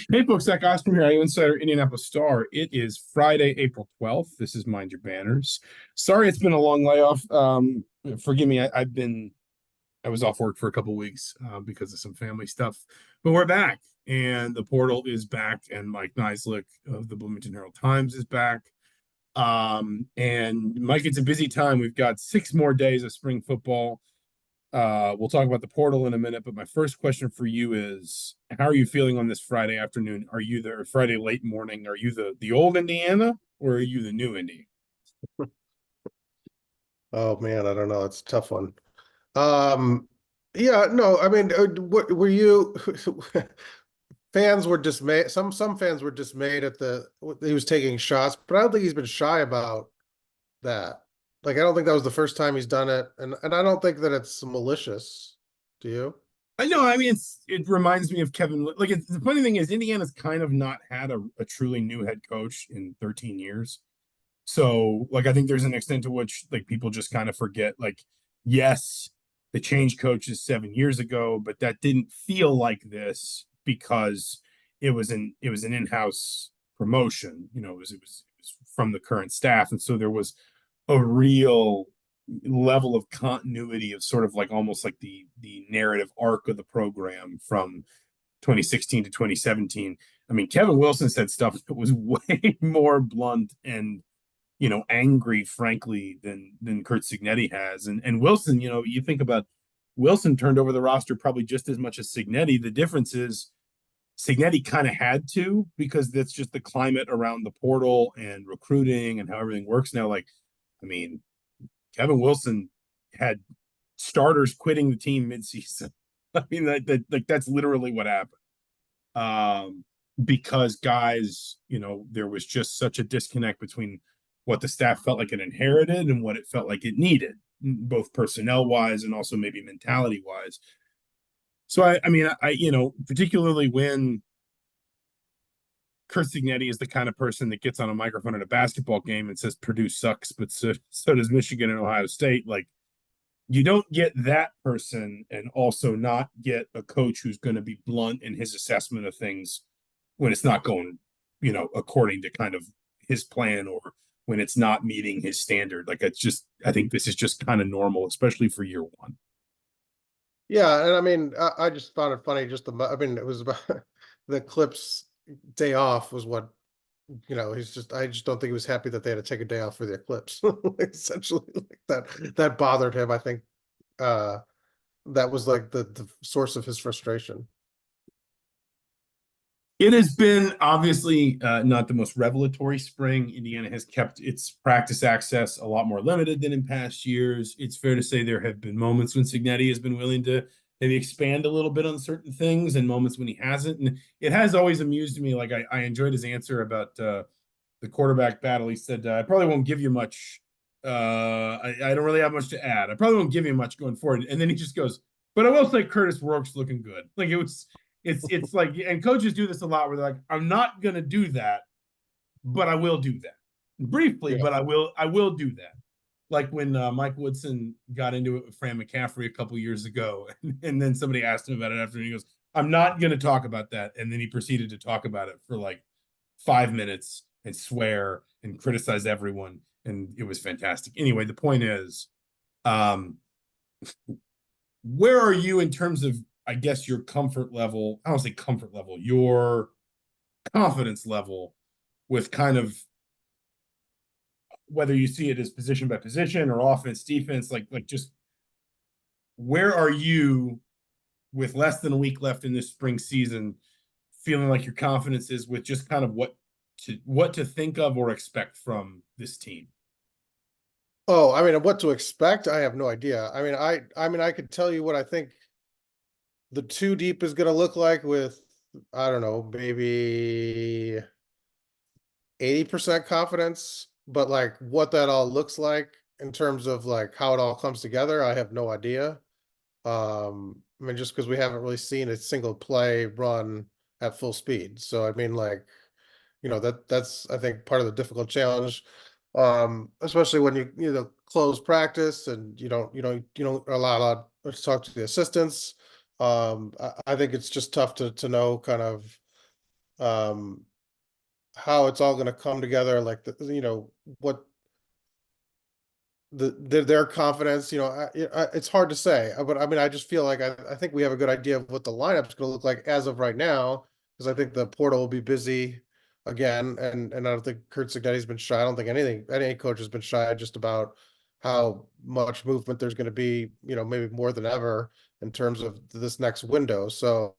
Hey folks, Zach Osterman here, IU Insider, Indianapolis Star. It is Friday, April 12th. This is Mind Your Banners. Sorry it's been a long layoff. Forgive me, I was off work for a couple weeks because of some family stuff. But we're back, and the portal is back, and Mike Niziolek of the Bloomington Herald-Times is back. And Mike, it's a busy time. We've got 6 more days of spring football. We'll talk about the portal in a minute, but my first question for you is, how are you feeling on this Friday afternoon? Are you the Friday late morning? Are you the old Indiana or are you the new Indy? Oh man, I don't know. It's a tough one. Yeah, no, I mean, what were you? Fans were dismayed. Some fans were dismayed at he was taking shots, but I don't think he's been shy about that. Like, I don't think that was the first time he's done it, and I don't think that it's malicious. Do you? I know. I mean, it reminds me of Kevin. Like, the funny thing is, Indiana's kind of not had a truly new head coach in 13 years. So, like, I think there's an extent to which like people just kind of forget. Like, yes, they changed coaches 7 years ago, but that didn't feel like this because it was an in-house promotion. It was from the current staff, and so there was a real level of continuity of sort of like almost like the narrative arc of the program from 2016 to 2017. I mean, Kevin Wilson said stuff that was way more blunt and angry, frankly, than Curt Cignetti has. And Wilson, you think about Wilson turned over the roster probably just as much as Cignetti. The difference is Cignetti kind of had to, because that's just the climate around the portal and recruiting and how everything works now. Like, I mean, Kevin Wilson had starters quitting the team midseason. I mean, that's literally what happened. Because guys, there was just such a disconnect between what the staff felt like it inherited and what it felt like it needed, both personnel wise and also maybe mentality wise. So I mean, particularly when Curt Cignetti is the kind of person that gets on a microphone at a basketball game and says Purdue sucks, but so does Michigan and Ohio State. Like, you don't get that person and also not get a coach who's going to be blunt in his assessment of things when it's not going, according to kind of his plan, or when it's not meeting his standard. Like, I think this is just kind of normal, especially for year one. Yeah, and I mean, I just found it funny. I mean, it was about the Clips day off was what, I just don't think he was happy that they had to take a day off for the eclipse. Essentially, like that bothered him. I think that was like the source of his frustration. It has been obviously not the most revelatory spring. Indiana has kept its practice access a lot more limited than in past years. It's fair to say there have been moments when Cignetti has been willing to maybe expand a little bit on certain things, and moments when he hasn't. And it has always amused me. Like, I enjoyed his answer about the quarterback battle. He said, I probably won't give you much. I don't really have much to add. I probably won't give you much going forward. And then he just goes, but I will say Curtis Rourke's looking good. Like, it's like, and coaches do this a lot where they're like, I'm not gonna do that, but I will do that briefly, Yeah. but I will do that. Like when Mike Woodson got into it with Fran McCaffrey a couple years ago, and then somebody asked him about it after, and he goes, I'm not gonna talk about that. And then he proceeded to talk about it for like 5 minutes and swear and criticize everyone. And it was fantastic. Anyway, the point is, um, where are you in terms of, I guess, your comfort level? I don't say comfort level, your confidence level with kind of whether you see it as position by position or offense, defense, like just where are you with less than a week left in this spring season, feeling like your confidence is with just kind of what to think of or expect from this team? Oh, I mean, what to expect? I have no idea. I mean, I could tell you what I think the two deep is going to look like with, I don't know, maybe 80% confidence, but like what that all looks like in terms of like how it all comes together, I have no idea. I mean, just because we haven't really seen a single play run at full speed. So I mean, like, that's I think part of the difficult challenge. Especially when you close practice and you don't allow a lot to talk to the assistants. I think it's just tough to know kind of um, how it's all going to come together, like what their confidence, it's hard to say, but I mean, I just feel like I think we have a good idea of what the lineup's going to look like as of right now, because I think the portal will be busy again, and I don't think Curt Cignetti's been shy. I don't think any coach has been shy just about how much movement there's going to be, maybe more than ever in terms of this next window. So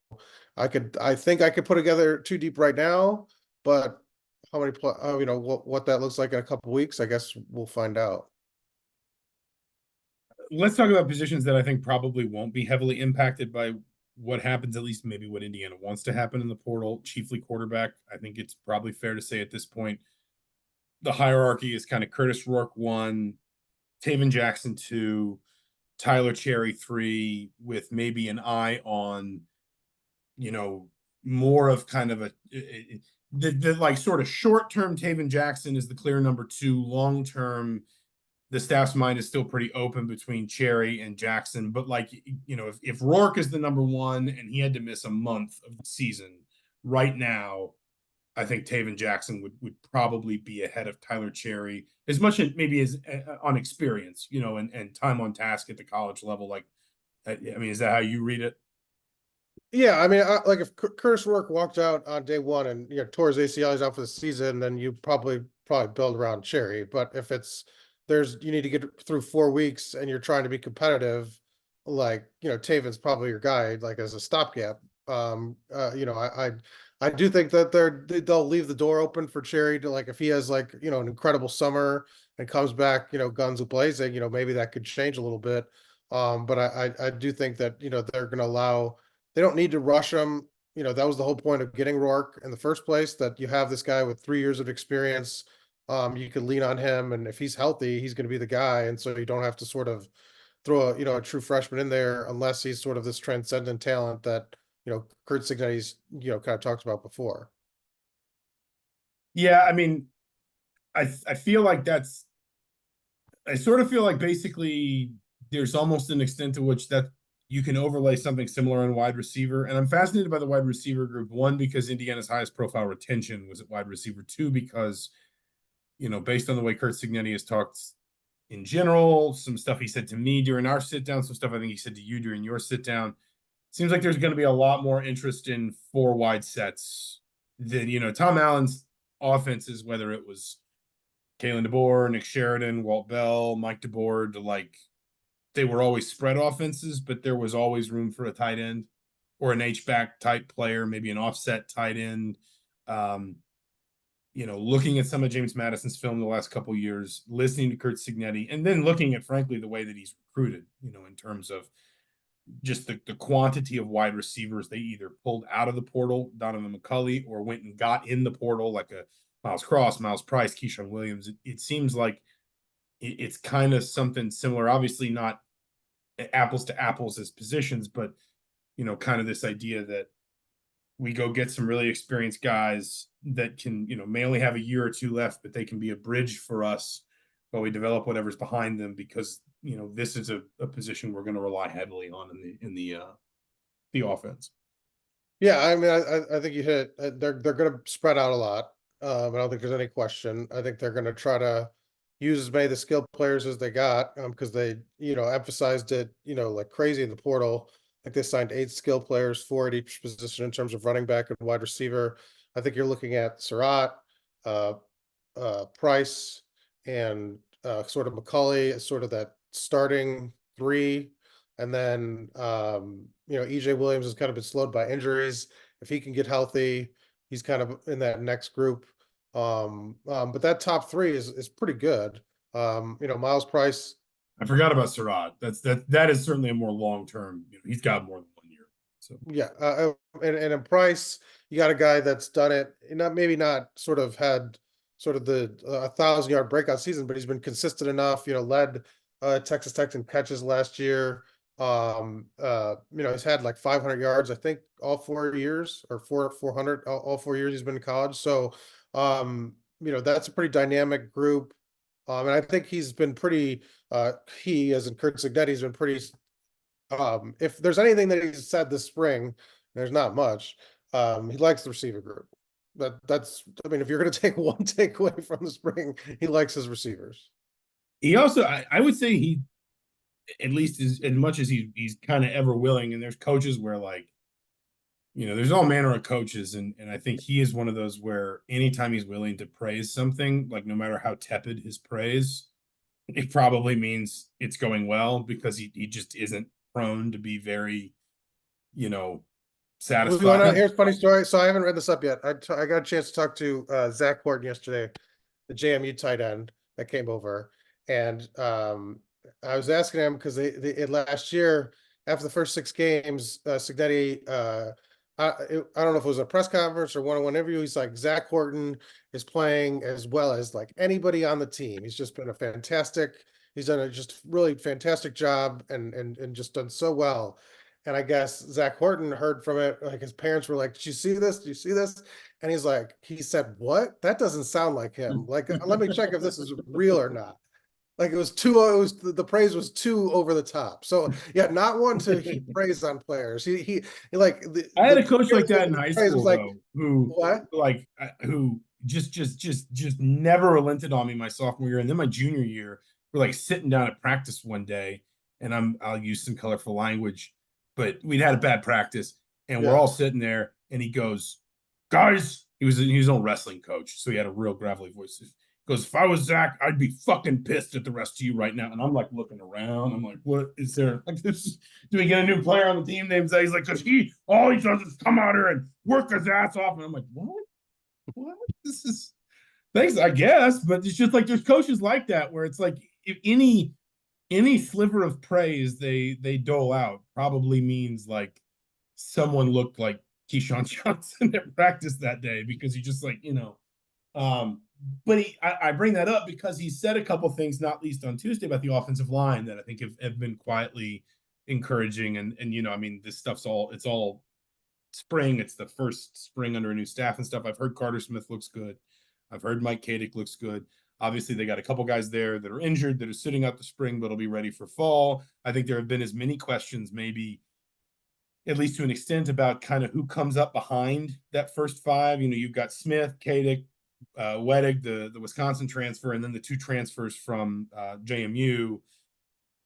I think I could put together two deep right now, but how many, what that looks like in a couple weeks, I guess we'll find out. Let's talk about positions that I think probably won't be heavily impacted by what happens, at least maybe what Indiana wants to happen in the portal, chiefly quarterback. I think it's probably fair to say at this point, the hierarchy is kind of Curtis Rourke 1, Taven Jackson 2, Tyler Cherry 3, with maybe an eye on, more of kind of the like sort of short term Taven Jackson is the clear number 2. Long term, the staff's mind is still pretty open between Cherry and Jackson. But like, if Rourke is the number 1 and he had to miss a month of the season right now, I think Taven Jackson would probably be ahead of Tyler Cherry, as much as maybe as on experience, and time on task at the college level. Like, I mean, is that how you read it? Yeah, I mean, like if Curtis Rourke walked out on day one and tore his ACL, he's out for the season, then you probably build around Cherry. But if you need to get through 4 weeks and you're trying to be competitive, like Taven's probably your guy, like as a stopgap. I do think that they'll leave the door open for Cherry to, like, if he has like an incredible summer and comes back guns blazing, maybe that could change a little bit. But I do think that they're going to allow. They don't need to rush him. That was the whole point of getting Rourke in the first place, that you have this guy with 3 years of experience. You could lean on him, and if he's healthy, he's going to be the guy. And so you don't have to sort of throw a true freshman in there unless he's sort of this transcendent talent that, Curt Cignetti's, kind of talked about before. Yeah, I mean, I feel like I sort of feel like basically there's almost an extent to which that you can overlay something similar on wide receiver. And I'm fascinated by the wide receiver group. 1, because Indiana's highest profile retention was at wide receiver. 2, because, based on the way Curt Cignetti has talked in general, some stuff he said to me during our sit down, some stuff I think he said to you during your sit down, seems like there's going to be a lot more interest in 4 wide sets than, Tom Allen's offenses, whether it was Kalen DeBoer, Nick Sheridan, Walt Bell, Mike DeBoer, like, they were always spread offenses, but there was always room for a tight end or an H-back type player, maybe an offset tight end. Looking at some of James Madison's film the last couple of years, listening to Curt Cignetti, and then looking at, frankly, the way that he's recruited, in terms of just the quantity of wide receivers they either pulled out of the portal, Donovan McCulley, or went and got in the portal, like a Miles Cross, Miles Price, Keyshawn Williams. It seems like it's kind of something similar. Obviously not apples to apples as positions, but kind of this idea that we go get some really experienced guys that can, may only have a year or 2 left, but they can be a bridge for us while we develop whatever's behind them, because this is a position we're going to rely heavily on in the offense. Yeah, I mean, I think you hit it. They're going to spread out a lot. I don't think there's any question. I think they're going to try to use as many of the skilled players as they got, because they emphasized it like crazy in the portal. I think they signed 8 skilled players, 4 at each position in terms of running back and wide receiver. I think you're looking at Surratt, uh, Price, and sort of McCulley as sort of that starting 3. And then, EJ Williams has kind of been slowed by injuries. If he can get healthy, he's kind of in that next group. But that top 3 is pretty good. Miles Price. I forgot about Surratt. That is certainly a more long term. He's got more than 1 year. So Yeah, and in Price, you got a guy that's done it. Maybe not sort of had sort of the 1,000-yard breakout season, but he's been consistent enough. Led Texas Tech in catches last year. He's had like 500 yards, I think, all 4 years, or 400 all 4 years he's been in college. So, that's a pretty dynamic group. And I think he's been pretty. He, as in Curt Cignetti, has been pretty. If there's anything that he's said this spring, there's not much. He likes the receiver group. That's, I mean, if you're going to take one takeaway from the spring, he likes his receivers. He also, I would say he, at least as much as he's kind of ever willing, and there's coaches where like, there's all manner of coaches, and I think he is one of those where anytime he's willing to praise something, like no matter how tepid his praise, it probably means it's going well because he just isn't prone to be very, you know, Well, you want to satisfied. hear a funny story? So I haven't read this up yet. I got a chance to talk to Zach Horton yesterday, the JMU tight end that came over, and I was asking him because they last year after the first 6 games, Cignetti, I don't know if it was a press conference or one-on-one interview. He's like, Zach Horton is playing as well as like anybody on the team. He's just been a fantastic. He's done a just really fantastic job and just done so well. And I guess Zach Horton heard from it. Like his parents were like, "Did you see this? Did you see this?" And he's like, he said, "What? That doesn't sound like him. Like, let me check if this is real or not." Like it was too, the praise was too over the top. So yeah, not one to heap praise on players. He like I had the a coach like that in high praise was school like, though, who what? like who just never relented on me my sophomore year, and then my junior year, we're like sitting down at practice one day, and I'll use some colorful language, but we'd had a bad practice, and we're Yeah. all sitting there, and he goes, "Guys," he was an old wrestling coach, so he had a real gravelly voice. Goes, if I was Zach, I'd be fucking pissed at the rest of you right now. And I'm like looking around. I'm like, what is there? Like this? Do we get a new player on the team named Zach? He's like, because all he does is come out here and work his ass off. And I'm like, what? What? This is thanks, I guess. But it's just like there's coaches like that where it's like if any sliver of praise they dole out probably means like someone looked like Keyshawn Johnson at practice that day because he just like um, but I bring that up because he said a couple things, not least on Tuesday, about the offensive line that I think have been quietly encouraging. And I mean, this stuff's it's all spring. It's the first spring under a new staff and stuff. I've heard Carter Smith looks good. I've heard Mike Kadick looks good. Obviously, they got a couple guys there that are injured that are sitting out the spring, but will be ready for fall. I think there have been as many questions, maybe at least to an extent, about kind of who comes up behind that first five. You've got Smith, Kadick, Wedig, the Wisconsin transfer, and then the 2 transfers from JMU.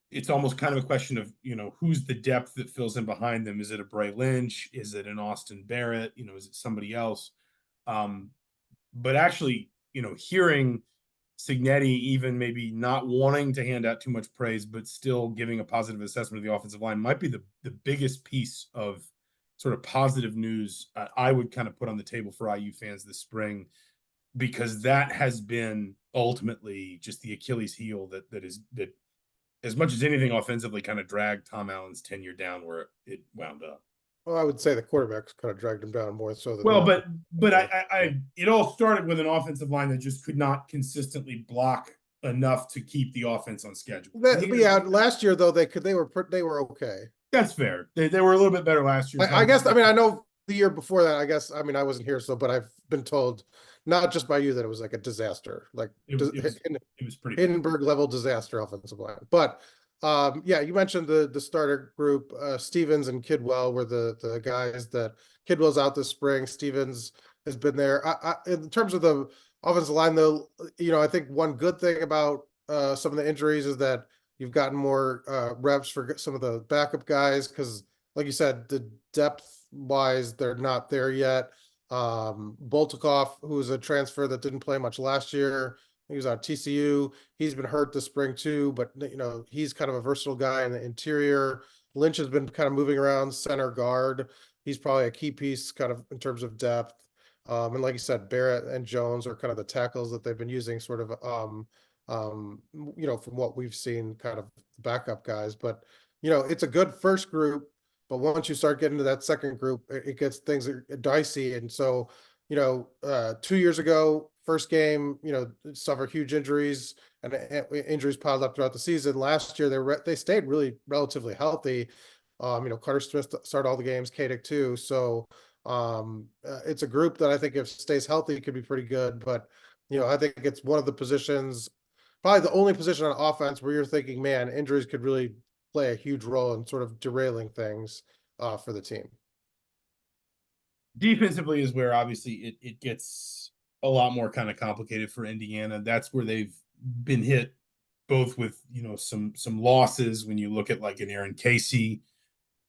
It's almost kind of a question of who's the depth that fills in behind them. Is it a Bray Lynch? Is it an Austin Barrett? Is it somebody else? But actually, hearing Cignetti even maybe not wanting to hand out too much praise, but still giving a positive assessment of the offensive line might be the biggest piece of sort of positive news I would kind of put on the table for IU fans this spring, because that has been ultimately just the Achilles heel that as much as anything offensively kind of dragged Tom Allen's tenure down where it wound up. Well, I would say the quarterbacks kind of dragged him down more so than the Well, offense. but I it all started with an offensive line that just could not consistently block enough to keep the offense on schedule. But yeah, last year though they were okay. That's fair. They were a little bit better last year. I guess, I mean, I know the year before that, I guess, I mean, I wasn't here, so, but I've been told, not just by you, that it was like a disaster, like it was pretty Hindenburg level disaster offensive line. But yeah, you mentioned the starter group. Stevens and Kidwell were the guys that Kidwell's out this spring. Stevens has been there. In terms of the offensive line, though, I think one good thing about some of the injuries is that you've gotten more reps for some of the backup guys because, like you said, the depth wise, they're not there yet. Boltikov, who's a transfer that didn't play much last year, he was on TCU. He's been hurt this spring too, but he's kind of a versatile guy in the interior. Lynch has been kind of moving around center guard. He's probably a key piece kind of in terms of depth. And like you said, Barrett and Jones are kind of the tackles that they've been using sort of, from what we've seen, kind of backup guys. But, it's a good first group, but once you start getting to that second group, it gets things dicey. And so, 2 years ago, first game, suffered huge injuries and injuries piled up throughout the season. Last year, they stayed really relatively healthy. Carter Smith started all the games, Kadick too. So it's a group that I think if stays healthy could be pretty good. But, I think it's one of the positions, probably the only position on offense where you're thinking, man, injuries could really play a huge role in sort of derailing things for the team. Defensively is where obviously it gets a lot more kind of complicated for Indiana. That's where they've been hit both with some losses when you look at like an Aaron Casey.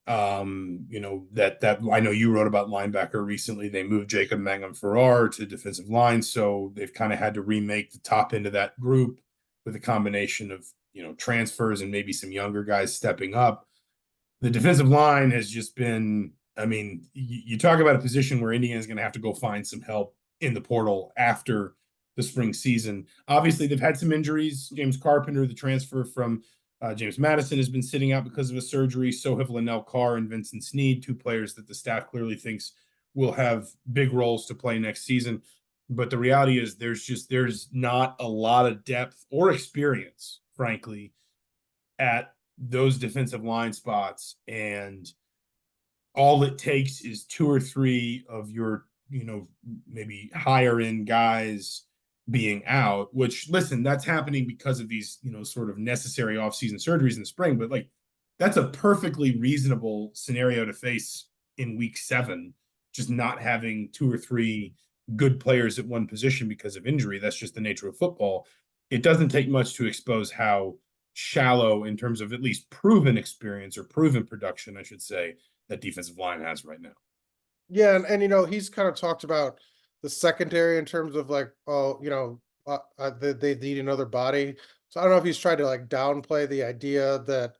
That I know you wrote about linebacker recently. They moved Jacob Mangum Farrar to defensive line, so they've kind of had to remake the top end of that group with a combination of transfers and maybe some younger guys stepping up. The defensive line has just been, I mean, you talk about a position where Indiana is going to have to go find some help in the portal after the spring season. Obviously, they've had some injuries. James Carpenter, the transfer from James Madison, has been sitting out because of a surgery. So have Linnell Carr and Vincent Sneed, two players that the staff clearly thinks will have big roles to play next season. But the reality is there's not a lot of depth or experience, frankly, at those defensive line spots. And all it takes is two or three of your, maybe higher end guys being out, which, listen, that's happening because of these, sort of necessary offseason surgeries in the spring. But like, that's a perfectly reasonable scenario to face in week 7, just not having two or three good players at one position because of injury. That's just the nature of football. It doesn't take much to expose how shallow, in terms of at least proven experience or proven production, I should say, that defensive line has right now. Yeah, and he's kind of talked about the secondary in terms of like, oh, they need another body. So I don't know if he's trying to like downplay the idea that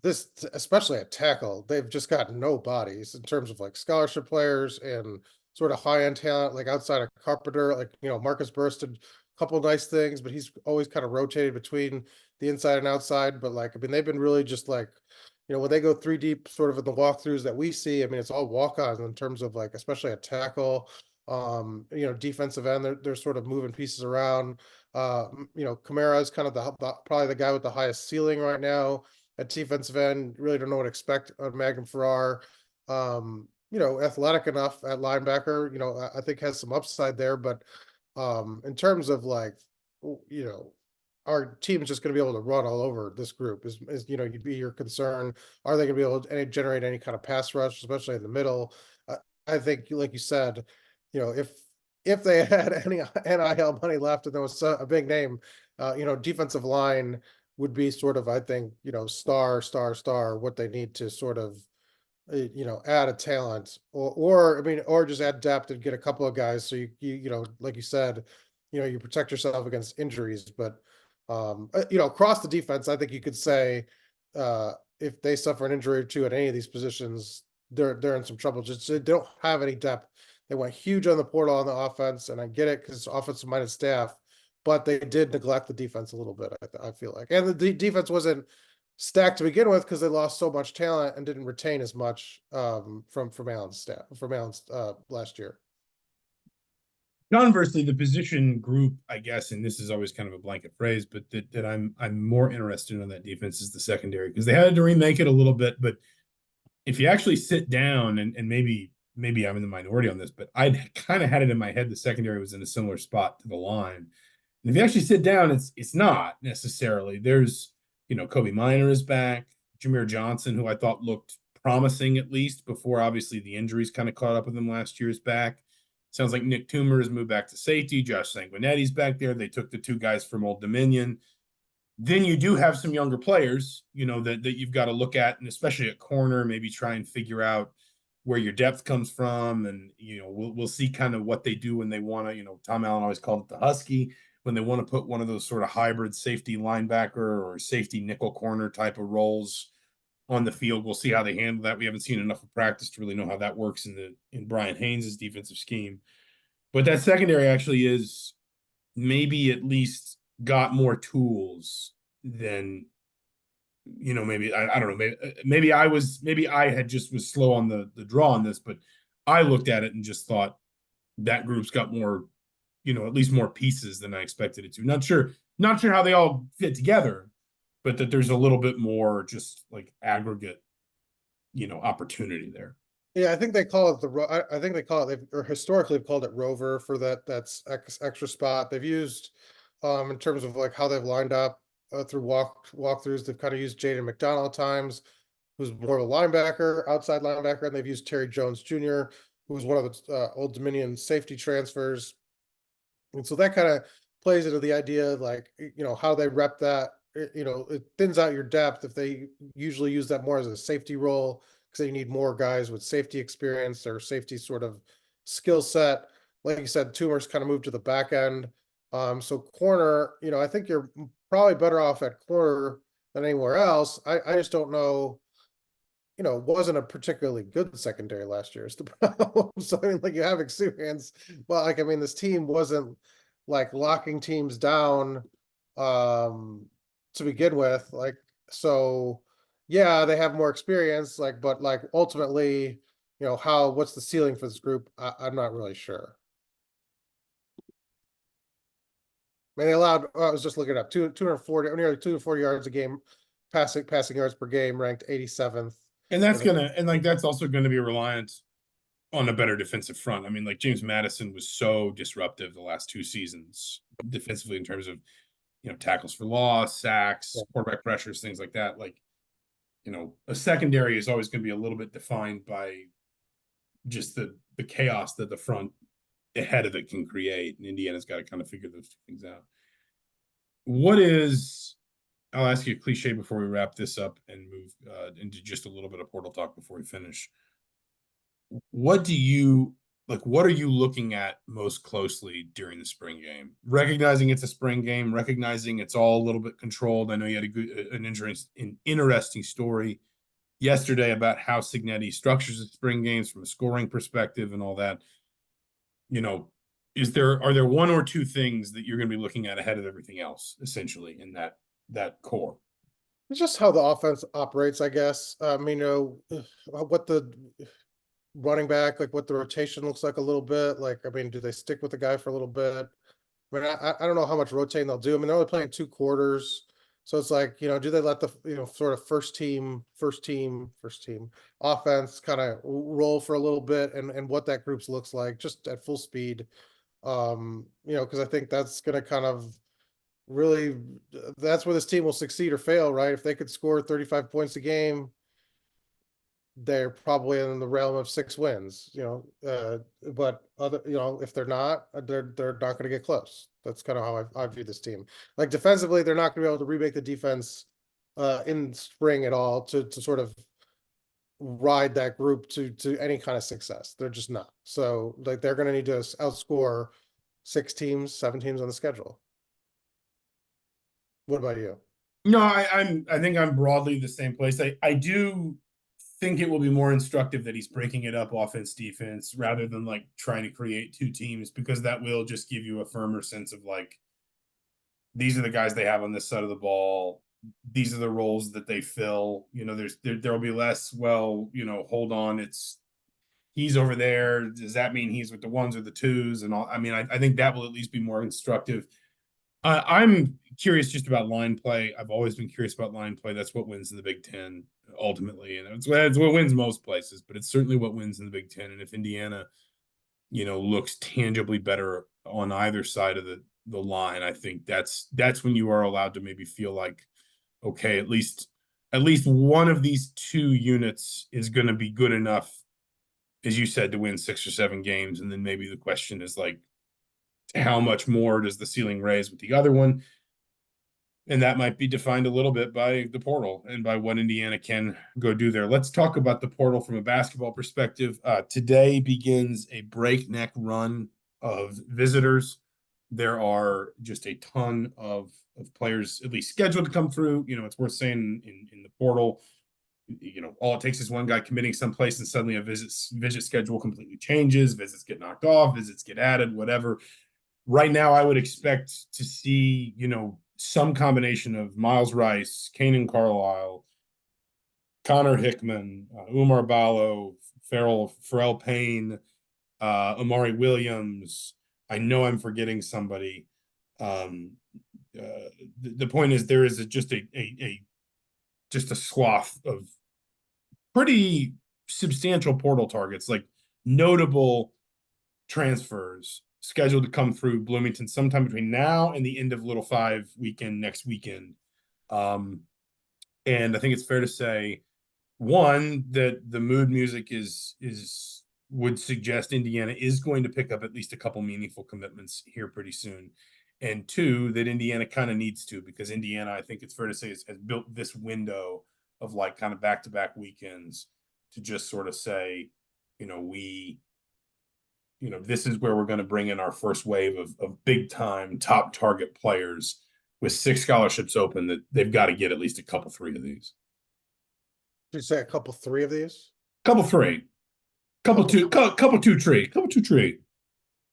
this, especially at tackle, they've just got no bodies in terms of like scholarship players and sort of high end talent, like outside of Carpenter, like Marcus Burst did a couple of nice things, but he's always kind of rotated between the inside and outside. But like, I mean, they've been really just like, when they go 3 deep sort of in the walkthroughs that we see, I mean, it's all walk-ons in terms of like, especially a tackle, defensive end, they're sort of moving pieces around. Kamara is kind of probably the guy with the highest ceiling right now at defensive end. Really don't know what to expect on Magnum Farrar. Athletic enough at linebacker, I think has some upside there, but in terms of like, our team is just going to be able to run all over this group is you'd be your concern. Are they going to be able to generate any kind of pass rush, especially in the middle? I think, like you said, if they had any NIL money left and there was a big name, defensive line would be sort of, I think, star, what they need to sort of, add a talent or I mean, or just add depth and get a couple of guys. So like you said, you protect yourself against injuries, but across the defense, I think you could say, if they suffer an injury or two at any of these positions, they're in some trouble. Just they don't have any depth. They went huge on the portal on the offense, and I get it because offensive minded staff, but they did neglect the defense a little bit. I feel like, and the defense wasn't stacked to begin with because they lost so much talent and didn't retain as much from Allen's staff last year. Conversely, the position group, I guess, and this is always kind of a blanket phrase, but that I'm more interested in that defense is the secondary, because they had to remake it a little bit. But if you actually sit down and maybe I'm in the minority on this, but I kind of had it in my head the secondary was in a similar spot to the line. And if you actually sit down, it's not necessarily. There's, Kobe Minor is back. Jameer Johnson, who I thought looked promising at least before obviously the injuries kind of caught up with him last year, is back. Sounds like Nick Toomer has moved back to safety. Josh Sanguinetti's back there. They took the 2 guys from Old Dominion. Then you do have some younger players, that you've got to look at, and especially at corner, maybe try and figure out where your depth comes from. And, we'll see kind of what they do when they want to, Tom Allen always called it the Husky, when they want to put one of those sort of hybrid safety linebacker or safety nickel corner type of roles on the field. We'll see how they handle that. We haven't seen enough of practice to really know how that works in Brian Haynes' defensive scheme. But that secondary actually is maybe at least got more tools than, maybe I don't know, maybe I had just was slow on the draw on this, but I looked at it and just thought that group's got more, at least more pieces than I expected it to. Not sure how they all fit together, but that there's a little bit more just like aggregate, opportunity there. Yeah, I think they call it I think they call it, or historically have called it Rover for that's extra spot. They've used, in terms of like how they've lined up through walkthroughs, they've kind of used Jaden McDonald at times, who's more of a linebacker, outside linebacker, and they've used Terry Jones Jr., who was one of the Old Dominion safety transfers. And so that kind of plays into the idea, like, how they rep that. It thins out your depth if they usually use that more as a safety role because they need more guys with safety experience or safety sort of skill set. Like you said, Toomer's kind of moved to the back end. So corner, I think you're probably better off at corner than anywhere else. I just don't know. Wasn't a particularly good secondary last year is the problem. So I mean, like, you have experience, but like, I mean, this team wasn't like locking teams down to begin with. Like, so yeah, they have more experience, like, but like ultimately, what's the ceiling for this group? I'm not really sure. I mean, they allowed, I was just looking it up, 240, nearly 240 yards a game, passing yards per game, ranked 87th. And that's also gonna be reliant on a better defensive front. I mean, like James Madison was so disruptive the last 2 seasons defensively in terms of tackles for loss, sacks, quarterback pressures, things like that. Like, a secondary is always going to be a little bit defined by just the chaos that the front ahead of it can create, and Indiana's got to kind of figure those two things out. What is I'll ask you a cliche before we wrap this up and move into just a little bit of portal talk before we finish. What do you what are you looking at most closely during the spring game? Recognizing it's a spring game, recognizing it's all a little bit controlled. I know you had an interesting story yesterday about how Cignetti structures the spring games from a scoring perspective and all that. Are there one or two things that you're going to be looking at ahead of everything else, essentially, in that core? It's just how the offense operates, I guess. What the running back, like what the rotation looks like a little bit. Like, I mean, do they stick with the guy for a little bit? I mean, I don't know how much rotating they'll do. I mean, they're only playing 2 quarters. So it's like, do they let the, sort of first team offense kind of roll for a little bit and what that groups looks like just at full speed. Because I think that's going to kind of really, that's where this team will succeed or fail, right? If they could score 35 points a game, they're probably in the realm of 6 wins, but if they're not, they're not going to get close. That's kind of how I view this team. Like, defensively, they're not going to be able to remake the defense in spring at all to sort of ride that group to any kind of success. They're just not. So like, they're going to need to outscore 7 teams on the schedule. What about you? No, I think I'm broadly the same place. I do think it will be more instructive that he's breaking it up offense defense rather than like trying to create 2 teams, because that will just give you a firmer sense of like, these are the guys they have on this side of the ball, these are the roles that they fill. There'll be less, well, hold on, he's over there, does that mean he's with the ones or the twos and all? I mean, I think that will at least be more instructive. I'm curious just about line play. I've always been curious about line play. That's what wins in the Big Ten ultimately, and it's what wins most places. But it's certainly what wins in the Big Ten. And if Indiana, looks tangibly better on either side of the line, I think that's when you are allowed to maybe feel like, okay, at least one of these 2 units is going to be good enough, as you said, to win 6 or 7 games. And then maybe the question is like, how much more does the ceiling raise with the other one? And that might be defined a little bit by the portal and by what Indiana can go do there. Let's talk about the portal from a basketball perspective. Today begins a breakneck run of visitors. There are just a ton of players at least scheduled to come through. It's worth saying in the portal, all it takes is one guy committing someplace and suddenly a visit schedule completely changes. Visits get knocked off, visits get added, whatever. Right now, I would expect to see, some combination of Miles Rice, Kanan Carlisle, Connor Hickman, Umar Ballo, Pharrell Payne, Amari Williams. I know I'm forgetting somebody. The point is, there is just a swath of pretty substantial portal targets, like notable transfers scheduled to come through Bloomington sometime between now and the end of Little Five weekend next weekend. And I think it's fair to say, one, that the mood music is would suggest Indiana is going to pick up at least a couple meaningful commitments here pretty soon. And two, that Indiana kind of needs to, because Indiana, I think it's fair to say, has built this window of like kind of back-to-back weekends to just sort of say, this is where we're going to bring in our first wave of big time top target players with 6 scholarships open, that they've got to get at least a couple, three of these. Did you say a couple, three of these? Couple, three. Couple two tree.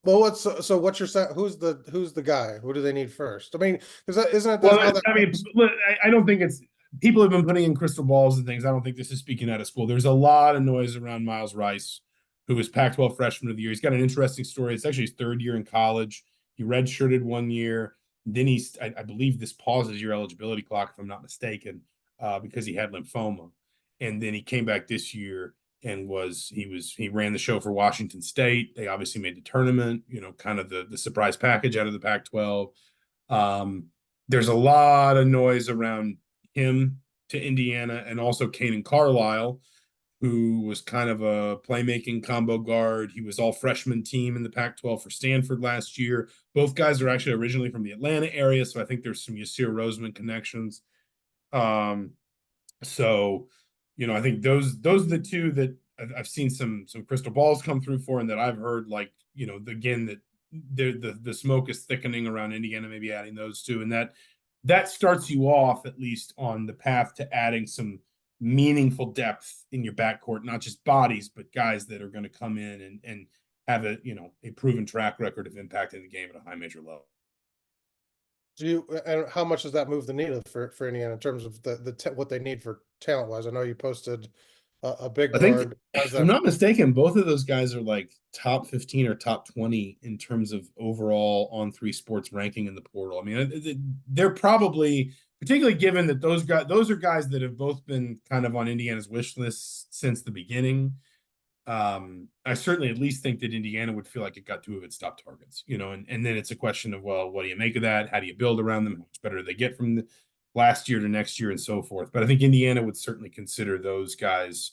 Well, what's your set? Who's the guy? Who do they need first? I mean, because isn't it? Well, I mean, I don't think it's, people have been putting in crystal balls and things. I don't think this is speaking out of school. There's a lot of noise around Miles Rice, who was Pac-12 Freshman of the Year. He's got an interesting story. It's actually his third year in college. He redshirted 1 year. Then I believe this pauses your eligibility clock, if I'm not mistaken, because he had lymphoma. And then he came back this year and he ran the show for Washington State. They obviously made the tournament, kind of the surprise package out of the Pac-12. There's a lot of noise around him to Indiana, and also Kanan Carlisle, who was kind of a playmaking combo guard. He was all freshman team in the Pac-12 for Stanford last year. Both guys are actually originally from the Atlanta area, so I think there's some Yasir Roseman connections. So, I think those are the two that I've seen some crystal balls come through for, and that I've heard, like, again, that the smoke is thickening around Indiana, maybe adding those two, and that starts you off at least on the path to adding some meaningful depth in your backcourt, not just bodies, but guys that are going to come in and have a proven track record of impacting the game at a high major level. And how much does that move the needle for Indiana in terms of what they need for talent wise? I know you posted a big I think, board. if I'm not mistaken, both of those guys are like top 15 or top 20 in terms of overall On3 Sports ranking in the portal. I mean, they're probably, particularly given that those are guys that have both been kind of on Indiana's wish list since the beginning. I certainly at least think that Indiana would feel like it got two of its top targets, and then it's a question of, well, what do you make of that? How do you build around them? How much better do they get from the last year to next year, and so forth? But I think Indiana would certainly consider those guys,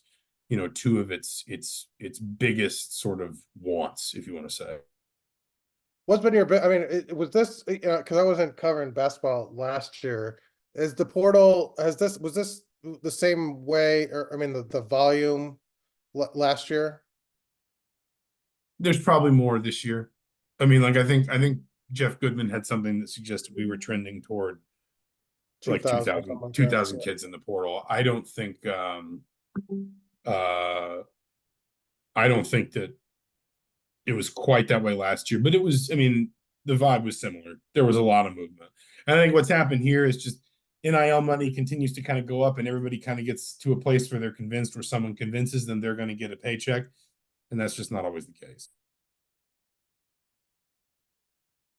two of its biggest sort of wants, if you want to say. What's been your? I mean, was this because I wasn't covering basketball last year? Is the portal was this the same way? Or I mean, the volume last year? There's probably more this year. I mean, like I think Jeff Goodman had something that suggested we were trending toward like 2,000 kids in the portal. I don't think that it was quite that way last year, but it was, I mean, the vibe was similar. There was a lot of movement. And I think what's happened here is just NIL money continues to kind of go up, and everybody kind of gets to a place where they're convinced, where someone convinces them they're going to get a paycheck. And that's just not always the case.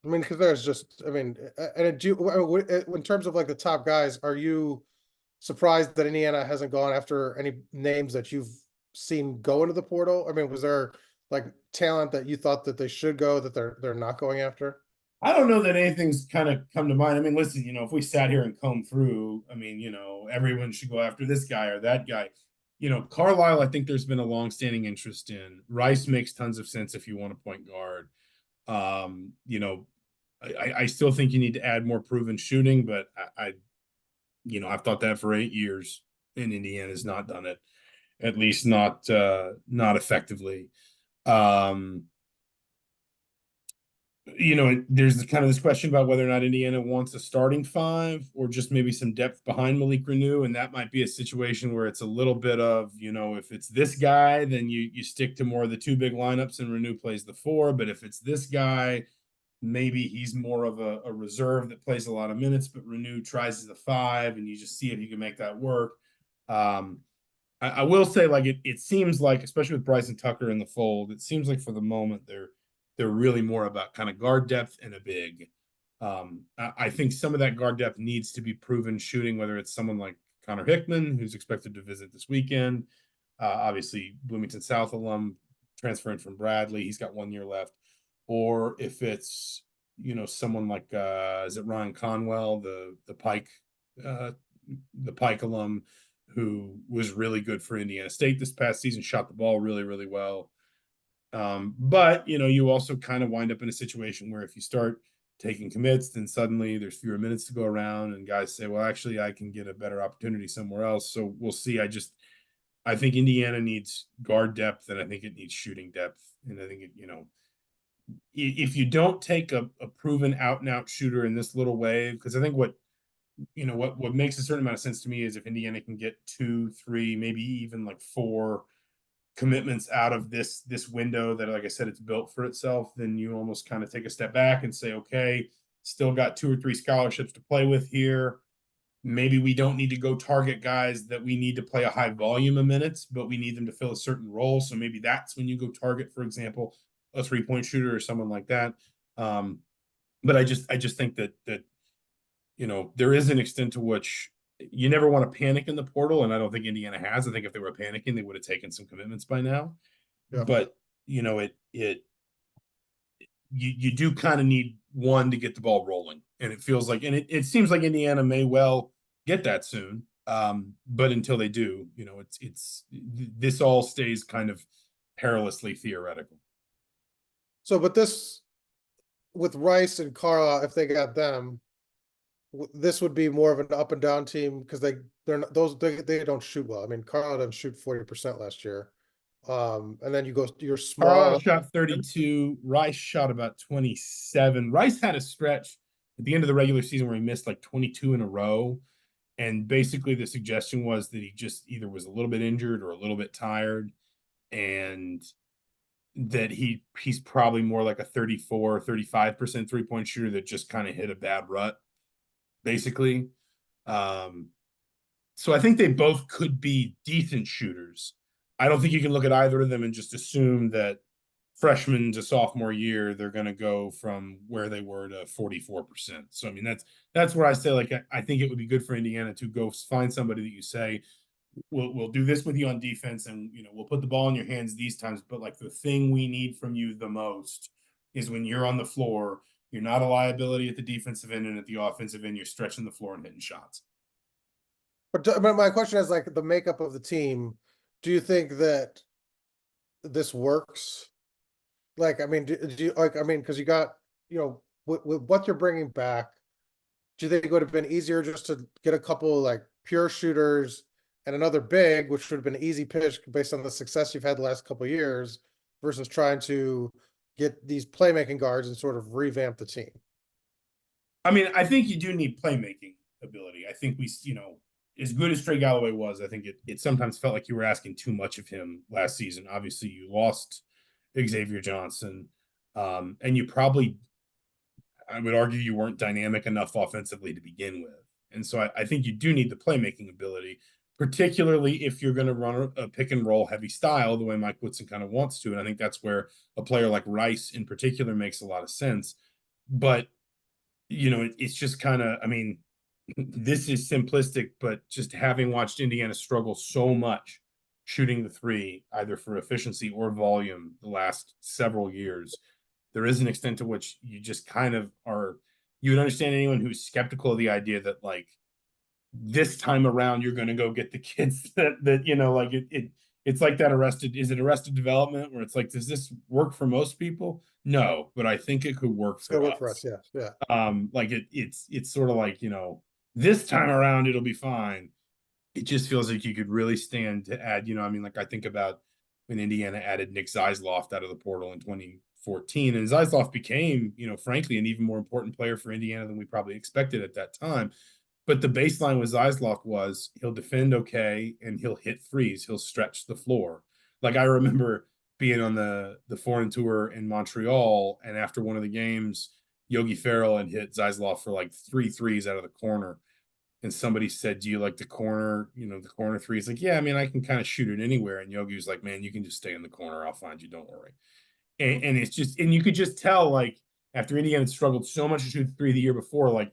I mean, because there's just, I mean, and in terms of like the top guys, are you surprised that Indiana hasn't gone after any names that you've seen go into the portal? I mean, was there like talent that you thought that they should go that they're not going after? I don't know that anything's kind of come to mind. I mean, listen, if we sat here and combed through, I mean, everyone should go after this guy or that guy. Carlisle, I think there's been a longstanding interest in. Rice makes tons of sense if you want a point guard. I still think you need to add more proven shooting, but I've thought that for 8 years, and Indiana's not done it, at least not effectively. There's kind of this question about whether or not Indiana wants a starting five or just maybe some depth behind Malik Reneau. And that might be a situation where it's a little bit of, if it's this guy, then you stick to more of the two big lineups and Reneau plays the four. But if it's this guy, maybe he's more of a reserve that plays a lot of minutes, but Reneau tries as a five, and you just see if you can make that work. I will say, like, it seems like, especially with Bryson Tucker in the fold, it seems like for the moment they're really more about kind of guard depth and a big. I think some of that guard depth needs to be proven shooting, whether it's someone like Connor Hickman, who's expected to visit this weekend. Obviously, Bloomington South alum, transferring from Bradley. He's got 1 year left. Or if it's, someone like, is it Ryan Conwell, the Pike alum, who was really good for Indiana State this past season, shot the ball really, really well. But you also kind of wind up in a situation where if you start taking commits, then suddenly there's fewer minutes to go around, and guys say, well, actually, I can get a better opportunity somewhere else. So we'll see. I think Indiana needs guard depth, and I think it needs shooting depth. And I think if you don't take a proven out and out shooter in this little wave, because I think what makes a certain amount of sense to me is if Indiana can get 2, 3, maybe even like 4 commitments out of this window that, like I said, it's built for itself, then you almost kind of take a step back and say, okay, still got 2 or 3 scholarships to play with here. Maybe we don't need to go target guys that we need to play a high volume of minutes, but we need them to fill a certain role. So maybe that's when you go target, for example, a 3-point shooter or someone like that. But I just think that there is an extent to which you never want to panic in the portal, and I don't think Indiana has. I think if they were panicking, they would have taken some commitments by now. Yeah. But you do kind of need one to get the ball rolling, and it feels like, and it seems like Indiana may well get that soon. But until they do, it's this all stays kind of perilously theoretical. So, but this with Rice and Carlisle, if they got them, this would be more of an up and down team because they're not, they don't shoot well. I mean, Carlisle didn't shoot 40% last year. And then you're small. Carlisle shot 32. Rice shot about 27. Rice had a stretch at the end of the regular season where he missed like 22 in a row. And basically the suggestion was that he just either was a little bit injured or a little bit tired, and that he's probably more like a 34, 35% 3-point shooter that just kind of hit a bad rut, basically. So I think they both could be decent shooters. I don't think you can look at either of them and just assume that freshman to sophomore year they're going to go from where they were to 44%. So I mean that's where I say, like, I think it would be good for Indiana to go find somebody that you say we'll do this with you on defense, and we'll put the ball in your hands these times, but like the thing we need from you the most is when you're on the floor, you're not a liability at the defensive end, and at the offensive end you're stretching the floor and hitting shots. But my question is, like, the makeup of the team. Do you think that this works? Like, I mean, do you like? I mean, because you got with what you're bringing back. Do you think it would have been easier just to get a couple like pure shooters and another big, which would have been an easy pitch based on the success you've had the last couple of years, versus trying to get these playmaking guards and sort of revamp the team? I mean, I think you do need playmaking ability. I think as good as Trey Galloway was, I think it sometimes felt like you were asking too much of him last season. Obviously, you lost Xavier Johnson, and you probably, I would argue, you weren't dynamic enough offensively to begin with. And so I think you do need the playmaking ability, particularly if you're going to run a pick and roll heavy style the way Mike Woodson kind of wants to. And I think that's where a player like Rice in particular makes a lot of sense. But, it's just kind of, I mean, this is simplistic, but just having watched Indiana struggle so much shooting the three, either for efficiency or volume the last several years, there is an extent to which you just kind of you would understand anyone who's skeptical of the idea that, like, this time around you're going to go get the kids that like it's like that Arrested Development, where it's like, does this work for most people? No, but I think it could work for us. For us, yeah. Like it's sort of like, this time around it'll be fine. It just feels like you could really stand to add, I mean, like, I think about when Indiana added Nick Zeisloft out of the portal in 2014, and Zeisloft became, frankly, an even more important player for Indiana than we probably expected at that time. But the baseline with Zeisloft was he'll defend okay and he'll hit threes. He'll stretch the floor. Like, I remember being on the foreign tour in Montreal, and after one of the games, Yogi Ferrell had hit Zeisloft for like 3 threes out of the corner. And somebody said, do you like the corner, the corner three? He's like, yeah, I mean, I can kind of shoot it anywhere. And Yogi was like, man, you can just stay in the corner. I'll find you. Don't worry. And it's just, and you could just tell, like, after Indiana had struggled so much to shoot the three the year before, like,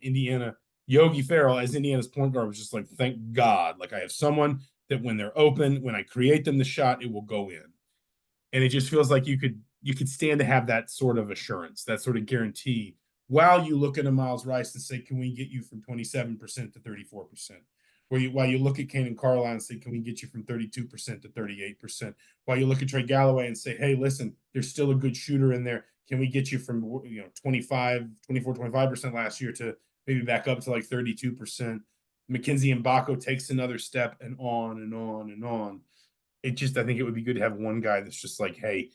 Yogi Ferrell as Indiana's point guard was just like, thank God, like, I have someone that when they're open, when I create them the shot, it will go in. And it just feels like you could stand to have that sort of assurance, that sort of guarantee, while you look at a Miles Rice and say, can we get you from 27% to 34%? while you look at Kanan Carlisle and say, can we get you from 32% to 38%? While you look at Trey Galloway and say, hey, listen, there's still a good shooter in there. Can we get you from 25% last year to maybe back up to like 32%? Mackenzie Mbako takes another step, and on and on and on. I think it would be good to have one guy that's just like, hey,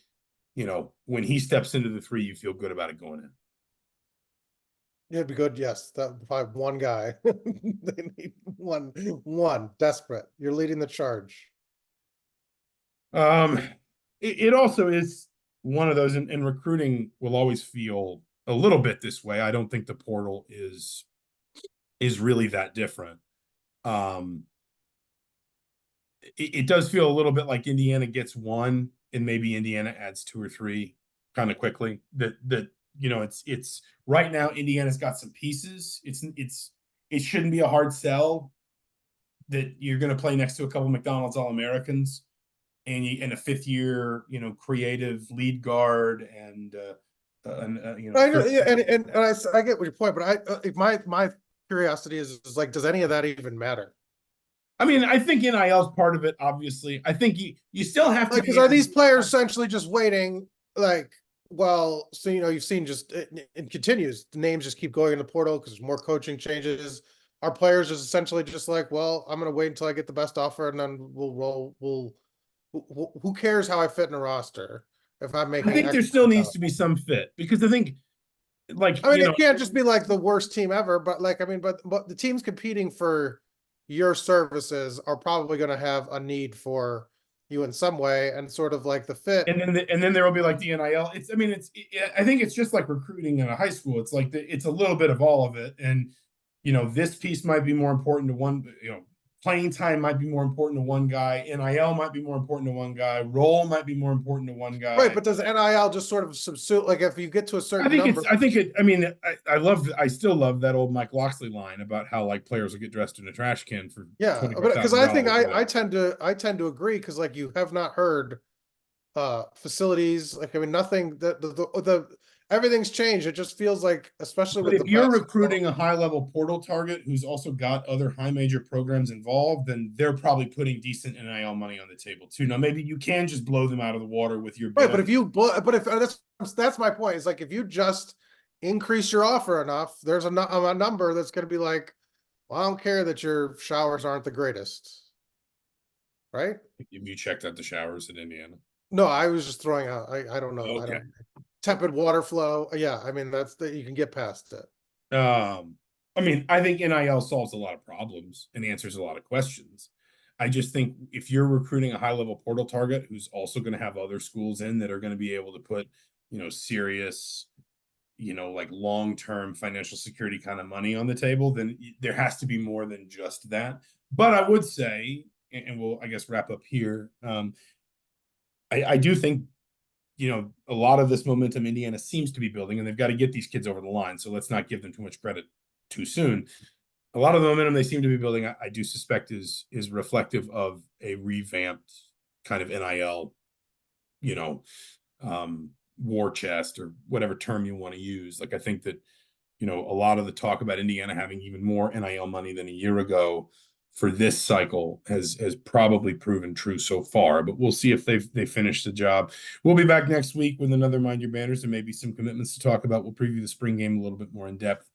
when he steps into the three, you feel good about it going in. It'd be good, yes. That probably one guy. They need one desperate. You're leading the charge. It also is one of those, and recruiting will always feel a little bit this way. I don't think the portal is really that different. It does feel a little bit like Indiana gets one, and maybe Indiana adds two or three kind of quickly. It's right now Indiana's got some pieces. It shouldn't be a hard sell that you're going to play next to a couple McDonald's All-Americans and a fifth year, creative lead guard and I get what your point, but my curiosity is like, does any of that even matter? I mean, I think NIL is part of it. Obviously, I think you still have to, because are these players essentially just waiting? Like, well, so you've seen just it continues. The names just keep going in the portal because there's more coaching changes. Our players just essentially just like, well, I'm going to wait until I get the best offer, and then we'll roll. Who cares how I fit in a roster if I'm making? I think there still needs to be some fit, because I think, like, it can't just be like the worst team ever, but like, but the teams competing for your services are probably going to have a need for you in some way, and sort of like the fit. And then there will be like the NIL. I think it's just like recruiting in a high school. It's like it's a little bit of all of it, and this piece might be more important to one. Playing time might be more important to one guy. NIL might be more important to one guy. Role might be more important to one guy. Right, but does NIL just sort of subsume? Like, if you get to a certain number, I still love that old Mike Loxley line about how like players will get dressed in a trash can for because I think I tend to agree, because like you have not heard facilities, like nothing that the everything's changed. It just feels like, especially with if you're recruiting a high level portal target who's also got other high major programs involved, then they're probably putting decent NIL money on the table too. Now, maybe you can just blow them out of the water with your right, but if that's my point. Is like, if you just increase your offer enough, there's a number that's going to be like, well, I don't care that your showers aren't the greatest, right? Have you checked out the showers at Indiana? No, I was just throwing out. I don't know. Okay. I don't. Tepid water flow. Yeah, that's you can get past it. I think NIL solves a lot of problems and answers a lot of questions. I just think if you're recruiting a high level portal target who's also going to have other schools in that are going to be able to put, serious, like long-term financial security kind of money on the table, then there has to be more than just that. But I would say, and we'll, I guess, wrap up here. I do think, a lot of this momentum Indiana seems to be building, and they've got to get these kids over the line. So let's not give them too much credit too soon. A lot of the momentum they seem to be building, I do suspect is reflective of a revamped kind of NIL, war chest, or whatever term you want to use. Like, I think that, a lot of the talk about Indiana having even more NIL money than a year ago for this cycle has probably proven true so far, but we'll see if they finish the job. We'll be back next week with another Mind Your Banners and maybe some commitments to talk about. We'll preview the spring game a little bit more in depth.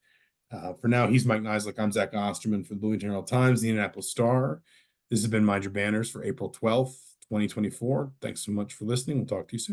For now, he's Mike Niziolek. I'm Zach Osterman for the Bloomington Herald-Times, the Indianapolis Star. This has been Mind Your Banners for April 12th, 2024. Thanks so much for listening. We'll talk to you soon.